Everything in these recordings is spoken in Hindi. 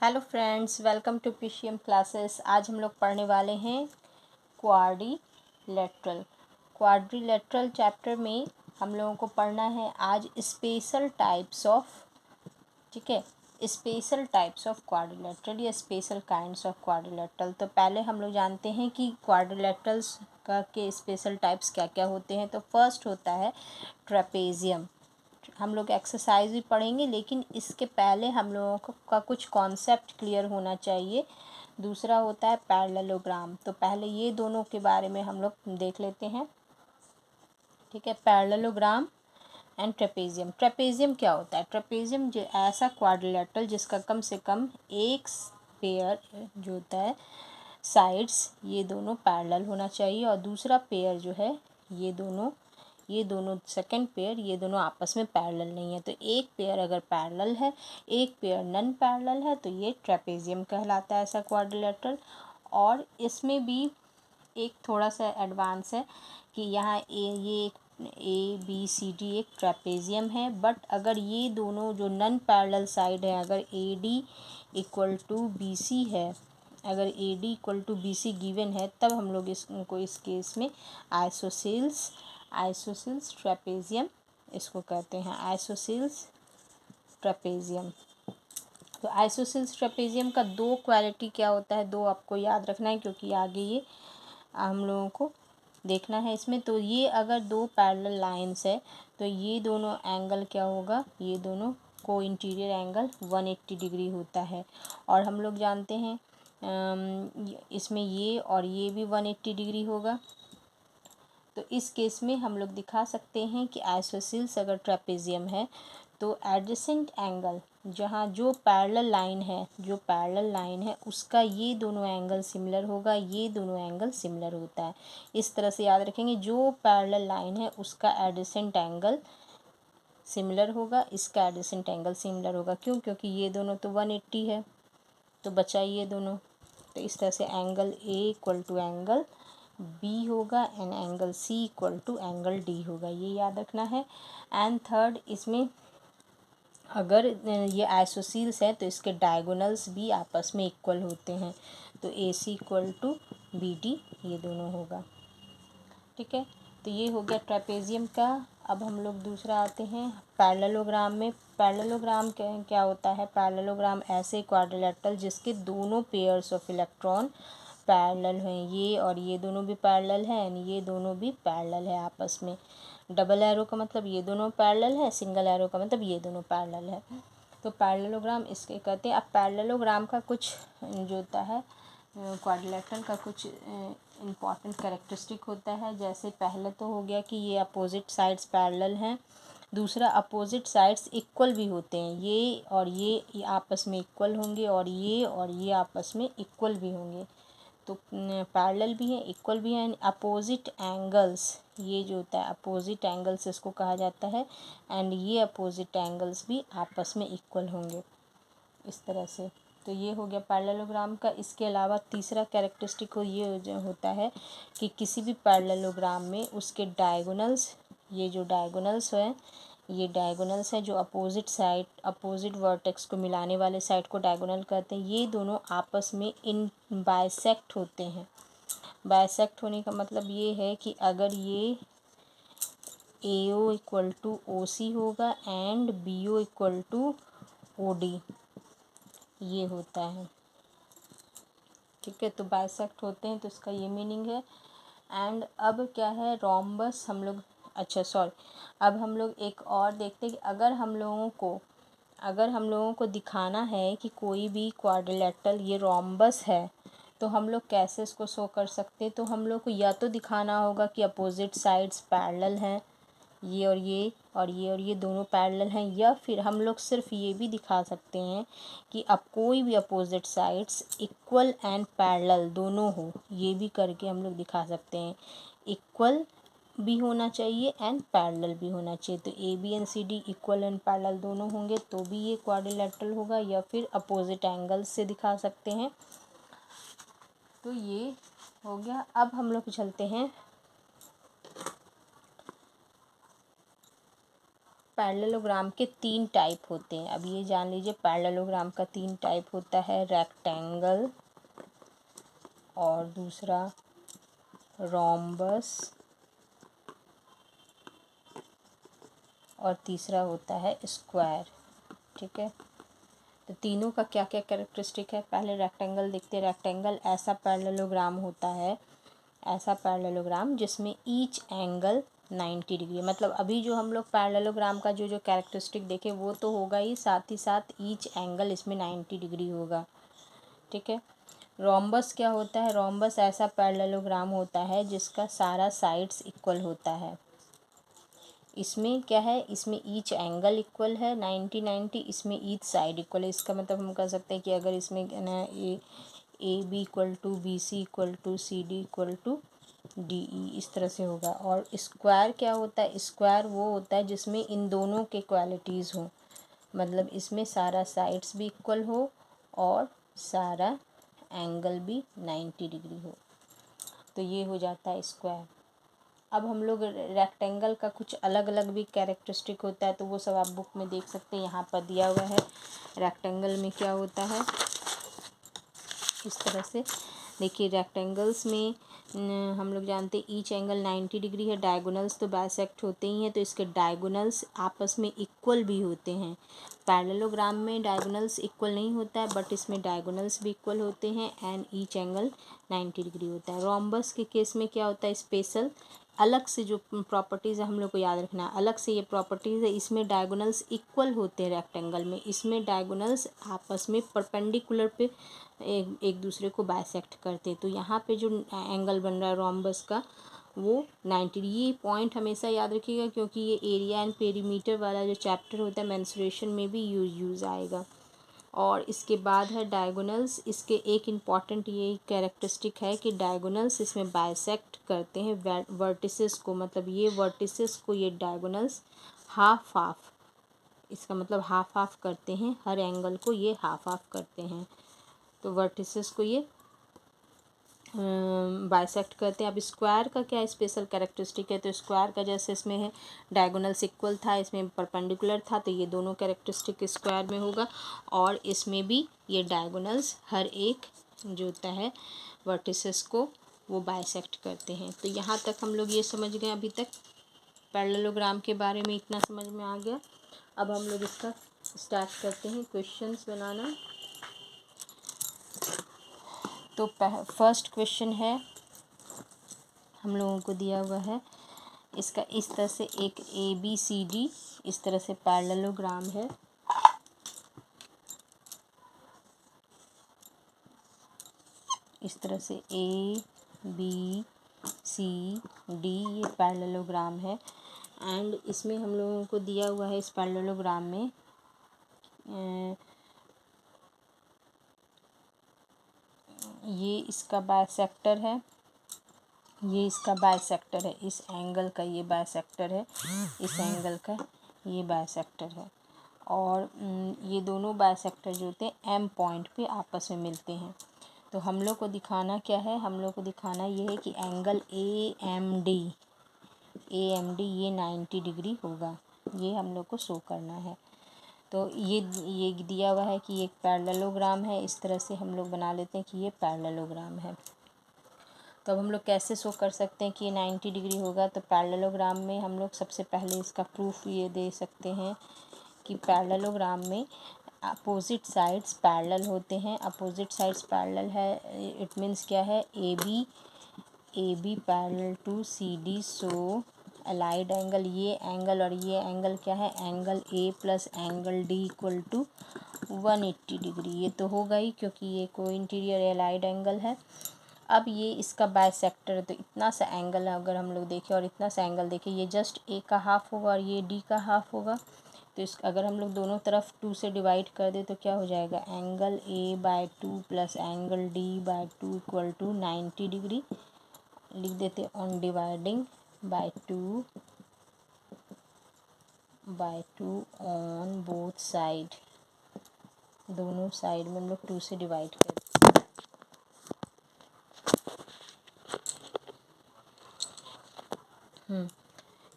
Hello friends, welcome to PCM classes. आज हम लोग पढ़ने वाले हैं क्वाड्रिलेटरल चैप्टर में हम लोगों को पढ़ना है आज स्पेशल टाइप्स ऑफ, ठीक है, स्पेशल टाइप्स ऑफ क्वाड्रिलेटरल या स्पेशल काइंड्स ऑफ क्वाड्रिलेटरल। तो पहले हम लोग जानते हैं कि क्वाड्रिलेटरल्स का के स्पेशल टाइप्स क्या क्या होते हैं। तो फर्स्ट होता है ट्रेपेजियम। हम लोग एक्सरसाइज भी पढ़ेंगे, लेकिन इसके पहले हम लोगों का कुछ कॉन्सेप्ट क्लियर होना चाहिए। दूसरा होता है पैरेललोग्राम। तो पहले ये दोनों के बारे में हम लोग देख लेते हैं, ठीक है। Parallelogram and trapezium. ट्रेपेजियम क्या होता है? ट्रेपेजियम जो ऐसा क्वाड्रिलेटरल जिसका कम से कम एक पेयर जो होता है साइड्स, ये दोनों पैरेलल होना चाहिए, और दूसरा पेयर जो है ये दोनों सेकंड पेयर ये दोनों आपस में पैरेलल नहीं है। तो एक पेयर अगर पैरेलल है, एक पेयर नॉन पैरेलल है, तो ये ट्रेपेजियम कहलाता है ऐसा क्वाड्रिलेटरल। और इसमें भी एक थोड़ा सा एडवांस है कि यहाँ ये ABCD एक ट्रेपेजियम है, बट अगर ये दोनों जो नॉन पैरेलल साइड है, अगर AD इक्वल टू BC है, अगर AD equal to BC given है, तब हम लोग इसको इस केस में आइसोसेल्स ट्रेपेजियम इसको कहते हैं, आइसोसेल्स ट्रेपेजियम। तो आइसोसेल्स ट्रेपेजियम का दो क्वालिटी क्या होता है, दो आपको याद रखना है, क्योंकि आगे ये हम लोगों को देखना है इसमें। तो ये अगर दो पैरेलल लाइंस है, तो ये दोनों एंगल क्या होगा, ये दोनों को इंटीरियर एंगल 180 डिग्री होता है। और हम लोग जानते हैं इसमें ये और ये भी 180 डिग्री होगा। तो इस केस में हम लोग दिखा सकते हैं कि आइसोसेल्स अगर ट्रेपेजियम है, तो एडजेसेंट एंगल जहाँ जो पैरेलल लाइन है उसका ये दोनों एंगल सिमिलर होगा, ये दोनों एंगल सिमिलर होता है। इस तरह से याद रखेंगे, जो पैरेलल लाइन है उसका एडजेसेंट एंगल सिमिलर होगा, इसका एडजेसेंट एंगल सिमिलर होगा। क्यों? क्योंकि ये दोनों तो 180 है, तो बचा ये दोनों। तो इस तरह से angle A equal to angle B होगा and angle C equal to angle D होगा, ये याद रखना है। एंड थर्ड, इसमें अगर ये आइसोसेल्स है तो इसके डायगोनल्स भी आपस में इक्वल होते हैं, तो AC इक्वल टू BD ये दोनों होगा, ठीक है। तो ये हो गया ट्रेपेजियम का। अब हम लोग दूसरा आते हैं पैरेललोग्राम में। पैरेललोग्राम क्या होता है? पैरेललोग्राम ऐसे क्वाड्रिलेटरल जिसके दोनों पेयर्स ऑफ इलेक्ट्रॉन पैरेलल हैं, ये और ये दोनों भी पैरेलल हैं एंड ये दोनों भी पैरेलल है आपस में। डबल एरो का मतलब ये दोनों पैरेलल है, सिंगल एरो का मतलब ये दोनों पैरेलल है। तो पैरेललोग्राम इसके कहते हैं। अब पैरेललोग्राम का कुछ जो होता है क्वाड्रिलेटरल का कुछ इम्पॉर्टेंट कैरेक्टरिस्टिक होता है। जैसे पहले तो हो गया कि ये अपोजिट साइड्स पैरेलल हैं, दूसरा अपोजिट साइड्स इक्वल भी होते हैं, ये आपस में इक्वल होंगे और ये आपस में इक्वल भी होंगे। तो पैरेलल भी हैं, इक्वल भी हैं। अपोजिट एंगल्स, ये जो होता है अपोजिट एंगल्स इसको कहा जाता है, एंड ये अपोजिट एंगल्स भी आपस में इक्वल होंगे, इस तरह से। तो ये हो गया पैरेललोग्राम का। इसके अलावा तीसरा कैरेक्टरिस्टिक ये होता है कि किसी भी पैरेललोग्राम में उसके डायगोनल्स, ये जो डायगोनल्स हैं, ये डायगोनल्स हैं जो अपोजिट वर्टेक्स को मिलाने वाले साइड को डायगोनल कहते हैं, ये दोनों आपस में बाइसेक्ट होते हैं। बाइसेक्ट होने का मतलब ये है कि अगर ये AO इक्वल टू OC होगा and BO equal to OD ये होता है, ठीक है। तो बाइसेक्ट होते हैं, तो इसका ये मीनिंग है। एंड अब क्या है, रोम्बस हम लोग, अच्छा सॉरी, अब हम लोग एक और देखते हैं कि अगर हम लोगों को दिखाना है कि कोई भी क्वाड्रिलेटरल ये रोम्बस है, तो हम लोग कैसे इसको शो कर सकते हैं। तो हम लोग को या तो दिखाना होगा कि अपोजिट साइड्स पैरेलल हैं, ये और ये दोनों पैरेलल हैं, या फिर हम लोग सिर्फ ये भी दिखा सकते हैं कि अब कोई भी opposite sides equal and parallel दोनों हो, ये भी करके हम लोग दिखा सकते हैं। इक्वल भी होना चाहिए एंड पैरेलल भी होना चाहिए। तो AB and CD equal and parallel दोनों होंगे तो भी ये क्वाड्रिलेटरल होगा, या फिर अपोजिट एंगल्स से दिखा सकते हैं। तो ये हो गया। अब हम लोग चलते हैं पैरेललोग्राम के 3 टाइप होते हैं। अब ये जान लीजिए पैरेललोग्राम का 3 टाइप होता है, रेक्टेंगल, और दूसरा रोम्बस, और तीसरा होता है स्क्वायर। ठीक है, तो तीनों का क्या क्या कैरेक्टरिस्टिक है। पहले रेक्टेंगल देखते हैं। रेक्टेंगल ऐसा पैरेललोग्राम होता है, ऐसा पैरेललोग्राम जिसमें ईच एंगल 90 डिग्री, मतलब अभी जो हम लोग पैरेललोग्राम का जो जो कैरेक्टरिस्टिक देखे वो तो होगा ही, साथ ही साथ ईच एंगल इसमें 90 डिग्री होगा। ठीक है, रोम्बस क्या होता है। रोम्बस ऐसा पैरेललोग्राम होता है जिसका सारा साइड्स इक्वल होता है। इसमें क्या है, इसमें ईच एंगल इक्वल है 90, इसमें ईच साइड इक्वल है। इसका मतलब हम कह सकते हैं कि अगर इसमें ना A B equal to B C equal to C D equal to D E, इस तरह से होगा। और स्क्वायर क्या होता है। स्क्वायर वो होता है जिसमें इन दोनों के क्वालिटीज़ हो, मतलब इसमें सारा साइड्स भी इक्वल हो और सारा एंगल भी 90 डिग्री हो, तो ये हो जाता है स्क्वायर। अब हम लोग रेक्टेंगल का कुछ अलग अलग भी कैरेक्टरिस्टिक होता है, तो वो सब आप बुक में देख सकते हैं, यहाँ पर दिया हुआ है। रेक्टेंगल में क्या होता है, इस तरह से देखिए। रेक्टेंगल्स में हम लोग जानते हैं ईच एंगल 90 डिग्री है। डायगोनल्स तो बाइसेक्ट होते ही हैं, तो इसके डायगोनल्स आपस में इक्वल भी होते हैं। पैरेललोग्राम में डायगोनल्स इक्वल नहीं होता है, बट इसमें डायगोनल्स भी इक्वल होते हैं एंड ईच एंगल 90 डिग्री होता है। रोम्बस के केस में क्या होता है, स्पेशल अलग से जो प्रॉपर्टीज़ है हम लोग को याद रखना है, अलग से ये प्रॉपर्टीज़ है। इसमें डायगोनल्स इक्वल होते हैं रेक्टेंगल में, इसमें डायगोनल्स आपस में परपेंडिकुलर पे एक दूसरे को बाइसेक्ट करते हैं। तो यहाँ पे जो एंगल बन रहा है रोम्बस का वो 90। ये पॉइंट हमेशा याद रखिएगा, क्योंकि ये एरिया एंड पेरीमीटर वाला जो चैप्टर होता है मेंसुरेशन में भी यूज़ आएगा। और इसके बाद है डायगोनल्स। इसके एक इम्पॉर्टेंट ये कैरेक्टरिस्टिक है कि डायगोनल्स इसमें बाइसेक्ट करते हैं वर्टिसेस को, मतलब ये वर्टिसेस को ये डायगोनल्स हाफ हाफ, इसका मतलब हाफ हाफ करते हैं, हर एंगल को ये हाफ हाफ करते हैं, तो वर्टिसेस को ये बाइसेक्ट करते हैं। अब स्क्वायर का क्या स्पेशल कैरेक्टरिस्टिक है, तो स्क्वायर का जैसे इसमें है डायगोनल्स इक्वल था, इसमें परपेंडिकुलर था, तो ये दोनों कैरेक्टरिस्टिक स्क्वायर में होगा। और इसमें भी ये डायगोनल्स हर एक जो होता है वर्टिसेस को वो बाइसेक्ट करते हैं। तो यहाँ तक हम लोग ये समझ गए, अभी तक पैरेललोग्राम के बारे में इतना समझ में आ गया। अब हम लोग इसका स्टार्ट करते हैं क्वेश्चंस बनाना। तो फर्स्ट क्वेश्चन है, हम लोगों को दिया हुआ है इसका इस तरह से एक ABCD इस तरह से पैरेललोग्राम है। इस तरह से ABCD ये पैरेललोग्राम है। एंड इसमें हम लोगों को दिया हुआ है इस पैरेललोग्राम में ये इसका बाइसेक्टर है, ये इसका बाइसेक्टर है, इस एंगल का ये बाइसेक्टर है, इस एंगल का ये बाइसेक्टर है। और ये दोनों बाइसेक्टर जो होते हैं M पॉइंट पे आपस में मिलते हैं। तो हम लोग को दिखाना क्या है, हम लोग को दिखाना ये है कि एंगल AMD ये 90 डिग्री होगा, ये हम लोग को शो करना है। तो ये दिया हुआ है कि एक पैरेललोग्राम है, इस तरह से हम लोग बना लेते हैं कि ये पैरेललोग्राम है। तो अब हम लोग कैसे शो कर सकते हैं कि ये 90 डिग्री होगा। तो पैरेललोग्राम में हम लोग सबसे पहले इसका प्रूफ ये दे सकते हैं कि पैरेललोग्राम में अपोजिट साइड्स पैरेलल होते हैं। अपोजिट साइड्स पैरेलल है, इट मीन्स क्या है, AB parallel to CD, so allied angle, ये एंगल और ये एंगल क्या है, angle A plus angle D equal to 180 degree. ये तो होगा ही क्योंकि ये को इंटीरियर एलाइड एंगल है। अब ये इसका बाइसेक्टर है, तो इतना सा एंगल है अगर हम लोग देखें और इतना सा एंगल देखें, ये जस्ट A का हाफ होगा और ये D का हाफ होगा। तो इस अगर हम लोग दोनों तरफ 2 से डिवाइड कर दे तो क्या हो जाएगा, angle A/2 plus angle D/2 equal to 90 degree. लिख देते on dividing by 2 on both side, दोनों साइड में हम लोग 2 से डिवाइड कर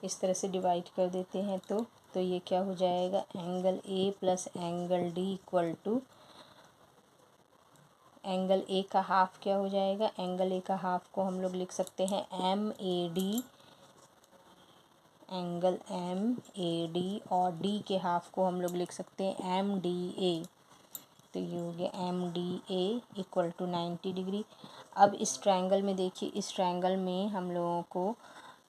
इस तरह से डिवाइड कर देते हैं। तो तो ये क्या हो जाएगा, angle A plus angle D equal to angle A का हाफ क्या हो जाएगा, एंगल ए का हाफ को हम लोग लिख सकते हैं M A D, angle M A D, और डी के हाफ को हम लोग लिख सकते हैं एम डी ए। तो ये हो गया M D A equal to 90 degree. अब इस ट्रायंगल में देखिए, इस ट्रायंगल में हम लोगों को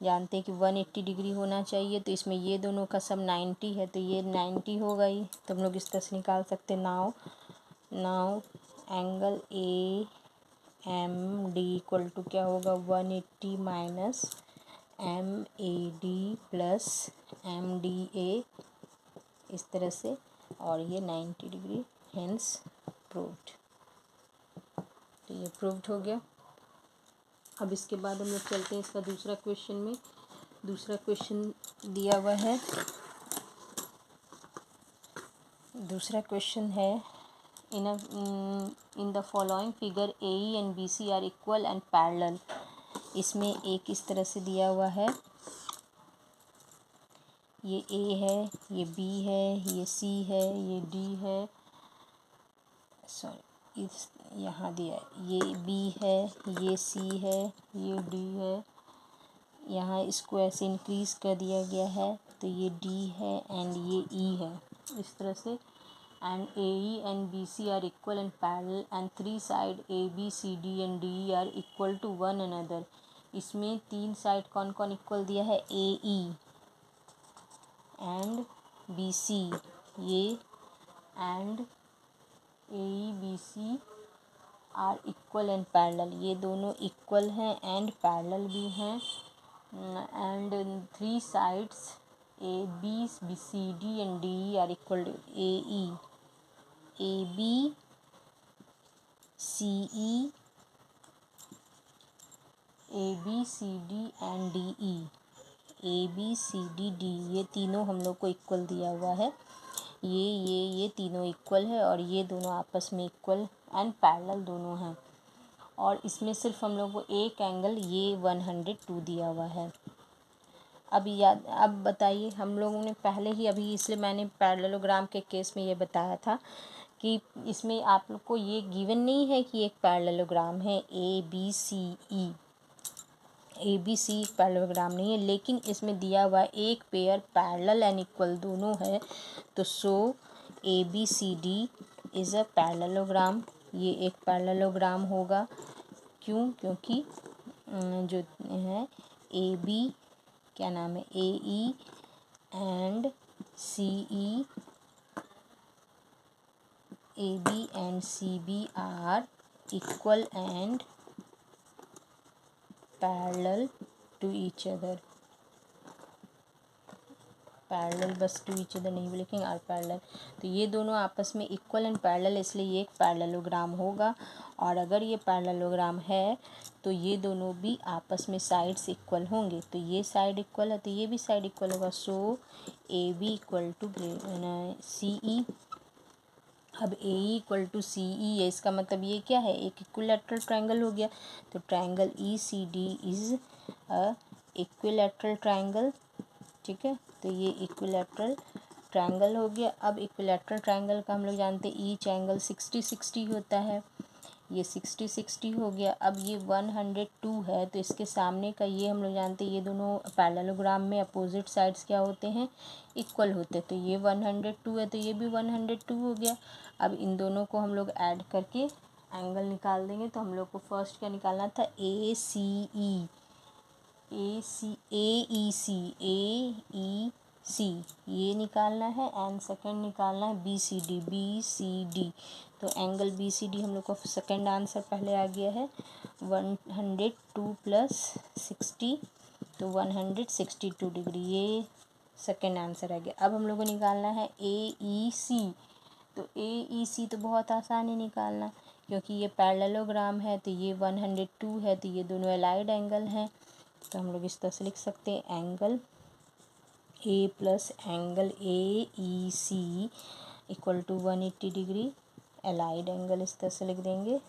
जानते हैं कि 180 डिग्री होना चाहिए, तो इसमें ये दोनों का सब 90 है, तो ये 90 हो गई, तो हम लोग इस तरह से निकाल सकते हैं। Now angle A M D equal to क्या होगा, 180 minus M A D plus M D A, इस तरह से, और ये 90 डिग्री, हेंस प्रूव्ड। तो ये प्रूव्ड हो गया। अब इसके बाद हम लोग चलते हैं इसका दूसरा क्वेश्चन में। दूसरा क्वेश्चन दिया हुआ है, दूसरा क्वेश्चन है in the following figure A and B C are equal and parallel. इसमें एक इस तरह से दिया हुआ है, ये ए है, ये बी है, ये सी है, ये डी है, सॉरी इस यहाँ दिया है, ये बी है, ये सी है, ये डी है, यहाँ इसको ऐसे इंक्रीज कर दिया गया है, तो ये डी है एंड ये ई है, इस तरह से। And A E and B C are equal and parallel and three side A B C D and D are equal to one another. इसमें तीन साइड कौन कौन इक्वल दिया है, A E and B C, ये and A E B C are equal and parallel, ये दोनों इक्वल हैं एंड पैरेलल भी हैं। And three sides A B C D and D are equal to A E, A B C E, A B C D and D E, A B C D D, ये तीनों हम लोग को इक्वल दिया हुआ है। ये तीनों इक्वल है और ये दोनों आपस में इक्वल एंड पैरेलल दोनों हैं। और इसमें सिर्फ हम लोग को एक एंगल ये 102 दिया हुआ है। अब बताइए, हम लोगों ने पहले ही अभी, इसलिए मैंने पैरेललोग्राम के केस में ये बताया था कि इसमें आप लोग को ये गिवन नहीं है कि एक पैरेललोग्राम है A B C E, A B C parallelogram नहीं है, लेकिन इसमें दिया हुआ एक पेयर पैरेलल एंड इक्वल दोनों है, तो so A B C D is a parallelogram, ये एक पैरेललोग्राम होगा। क्यों, क्योंकि जो है ए बी, क्या नाम है, A E and C E, A B and C B are equal and parallel to each other, parallel बस टू ईच अदर नहीं लिखेंगे, आर पैरेलल। तो ये दोनों आपस में इक्वल एंड पैरेलल, इसलिए ये एक पैरेललोग्राम होगा। और अगर ये पैरेललोग्राम है तो ये दोनों भी आपस में साइड्स इक्वल होंगे, तो ये साइड इक्वल है तो ये भी साइड इक्वल होगा। सो ए बी इक्वल टू सी ई। अब ए ई इक्वल टू सी ई है, इसका मतलब ये क्या है, एक इक्विलैटरल ट्रायंगल हो गया। तो triangle E C D is a equilateral triangle, ठीक है। तो ये इक्विलैटरल ट्रायंगल हो गया। अब इक्विलैटरल ट्रायंगल का हम लोग जानते हैं ईच एंगल 60-60 होता है, ये 60-60 हो गया। अब ये 102 है, तो इसके सामने का ये हम लोग जानते हैं, ये दोनों पैरेललोग्राम में अपोजिट साइड्स क्या होते हैं, इक्वल होते हैं। तो ये 102 है तो ये भी 102 हो गया। अब इन दोनों को हम लोग ऐड करके एंगल निकाल देंगे। तो हम लोग को फर्स्ट क्या निकालना था, ए सी ई, ए ई सी ये निकालना है, एंड सेकंड निकालना है बी सी डी। तो एंगल बी सी डी हम लोग को सेकंड आंसर पहले आ गया है 102 प्लस 60, तो 162 डिग्री, ये सेकंड आंसर आ गया। अब हम लोग को निकालना है ए ई सी। तो ए ई सी तो बहुत आसान है निकालना, क्योंकि ये पैरेललोग्राम है, तो ये 102 है, तो ये दोनों एलाइड एंगल हैं। तो हम लोग इस तरह से लिख सकते हैं, angle A plus angle A E C equal to 180 degree, allied angle इस तरह से लिख देंगे,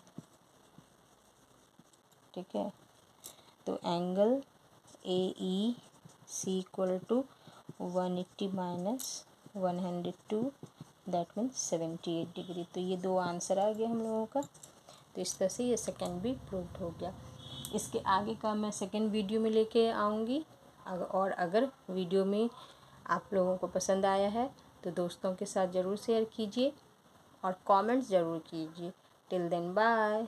ठीक है। तो angle A E C equal to 180 minus 102 that means 78 degree. तो ये दो आंसर आ गया हम लोगों का। तो इस तरह से ये सेकंड भी प्रूव्ड हो गया। इसके आगे का मैं सेकंड वीडियो में लेके आऊँगी। और अगर वीडियो में आप लोगों को पसंद आया है तो दोस्तों के साथ ज़रूर शेयर कीजिए और कमेंट्स ज़रूर कीजिए। Till then bye.